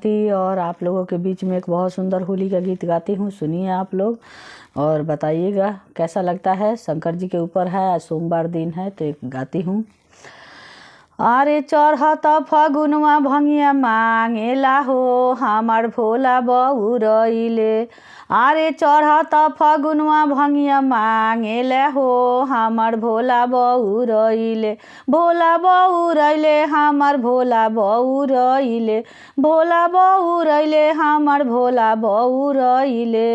जयंती और आप लोगों के बीच में एक बहुत सुंदर होली का गीत गाती हूँ। सुनिए आप लोग और बताइएगा कैसा लगता है। शंकर जी के ऊपर है, आज सोमवार दिन है तो एक गाती हूँ। अरे चढ़त फगुनवा भंगिया मांगेला हो हमार भोला बहुरइले। अरे चढ़त फगुनवा भंगिया मांगेला हो हमार भोला बहुरइले। भोला बहुरइले हमार भोला बहुरइले। भोला बहुरइले हमार भोला बहुरइले।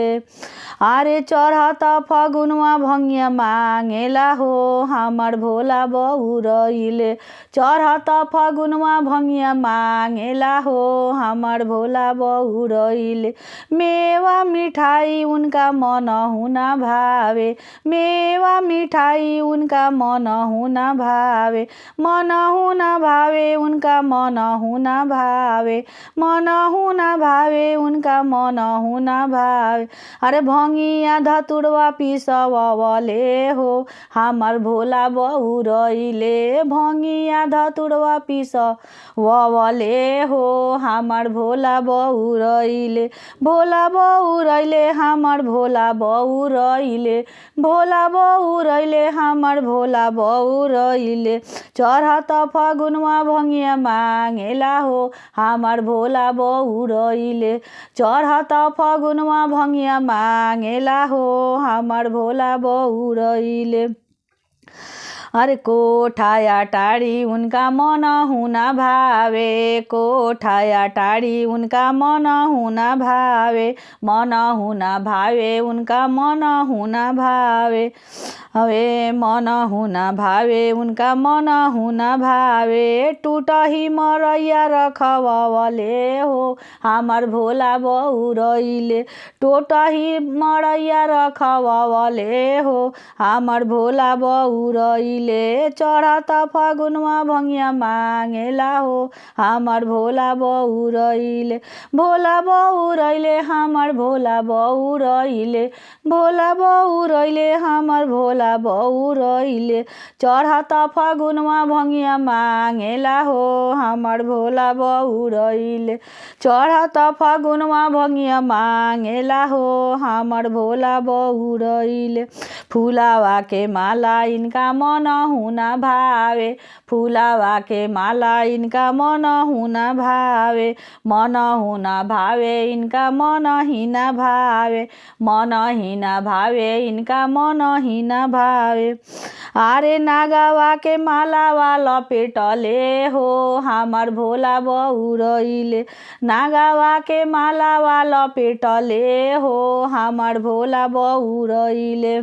अरे चढ़त फगुनवा भंगिया मांगेला हो हमार भोला बहुरइले। चढ़त फगुनवा भंगिया मांगेला हो हमार भोला बहुरइले। मेवा मिठाई उनका मन हुना भावे। मेवा मिठाई उनका मन हुना भावे। मन हुना भावे उनका मन हुना भावे। मन हुना भावे उनका मन हुना भावे। अरे भंगिया धतुरवा पिसवले हो हमार भोला बहुरइले। भंगिया धतुरवा पिसवले हो हमार भोला बहुरइले। भोला बहुरइले हमार भोला बहुरइले। भोला बहुरइले हमार भोला बहुरइले। चढ़त फगुनवा भंगिया मांगेला हो हमार भोला बहुरइले। चढ़त फगुनवा भंगिया मांगेला हो हमार भोला बहुरइले। अरे कोठाया टाड़ी उनका मन हुना भावे। कोठाया टाड़ी उनका मन हुना भावे। मन हुना भावे उनका मन हुना भावे। हवे मन हुना भावे उनका मन हुना भावे। टूटही मरैया रखवले हो हमार भोला बहुरइले। टूटही मरैया रखवले हो हमार भोला बहुरइले। चढ़त फगुनवा भंगिया मांगेला हो हमार भोला बहुरइले। भोला बहुरइले हमार भोला बहुरइले। भोला बहुरइले हमार भोला बहुरइले। चढ़त फगुनवा भंगिया मांगेला हो हमार भोला बहुरइले। चढ़त फगुनवा भंगिया मांगेला हो हमार भोला बहुरइले। फुलावा के माला इनका मन हुना भावे। फुलावा के माला इनका मन हुना भावे। मन हुना भावे इनका मन हिना भावे। मन हिना भावे इनका मन हिना भावे। अरे नागवा के मालावा लपेटले हो हमार भोला बहुरइले। नागवा के मालावा लपेटले हो हमार भोला बहुरइले।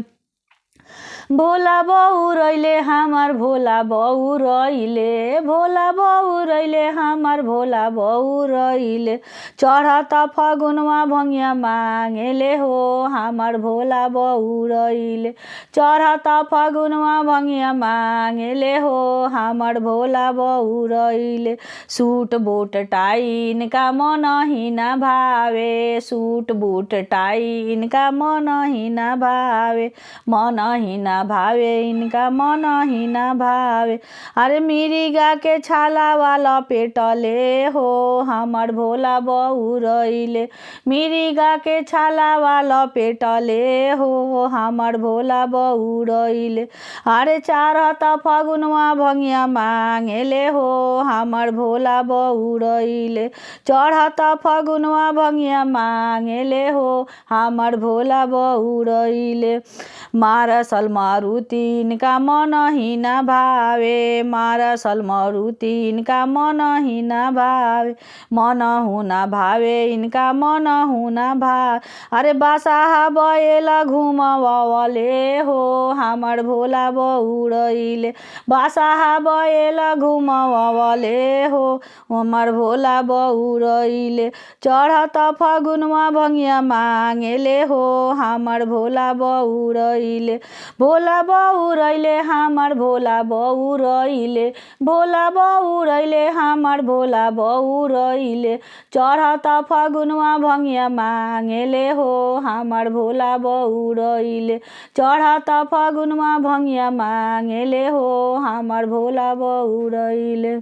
भोला बहुरइले हमार भोला बहुरइले। भोला बहुरइले हमार भोला बहुरइले। चढ़त फगुनवा भंगिया मांगेले हो हमार भोला बहुरइले। चढ़त फगुनवा भंगिया मांगेले हो हमार भोला बहुरइले। सूट बूट टाई इनका मन हिना भावे। सूट बूट टाई इनका मन हिना भावे। मन हिना भावे इनका मन हिना भावे। अरे मिरिगा के छालावा लपेटले हो हमार भोला बहुरइले। मिरिगा के छालावा लपेटले हो हमार भोला बहुरइले। अरे चढ़त फगुनवा भंगिया मांगेले हो हमार भोला बहुरइले। चढ़त फगुनवा भंगिया मांगेले हो हमार भोला बहुरइले। मारसल मारुति इनका मन हिना भावे। मारसल मारुति इनका मन हिना भावे। मन हुना भावे इनका मन हुना भावे। अरे बासाहा बैला घुमवले हो हमार भोला बहुरइले। बासाहा बैला घुमवले हो हमार भोला बहुरइले। चढ़त फगुनवा भंगिया मांगेले हो हमार भोला बहुरइले। भोला बहुरइले हमार भोला बहुरइले। भोला बहुरइले हमार भोला बहुरइले। चढ़त फगुनवा भंगिया मांगेले हो हमार भोला बहुरइले। चढ़त फगुनवा भंगिया मांगेले हो हमार भोला बहुरइले।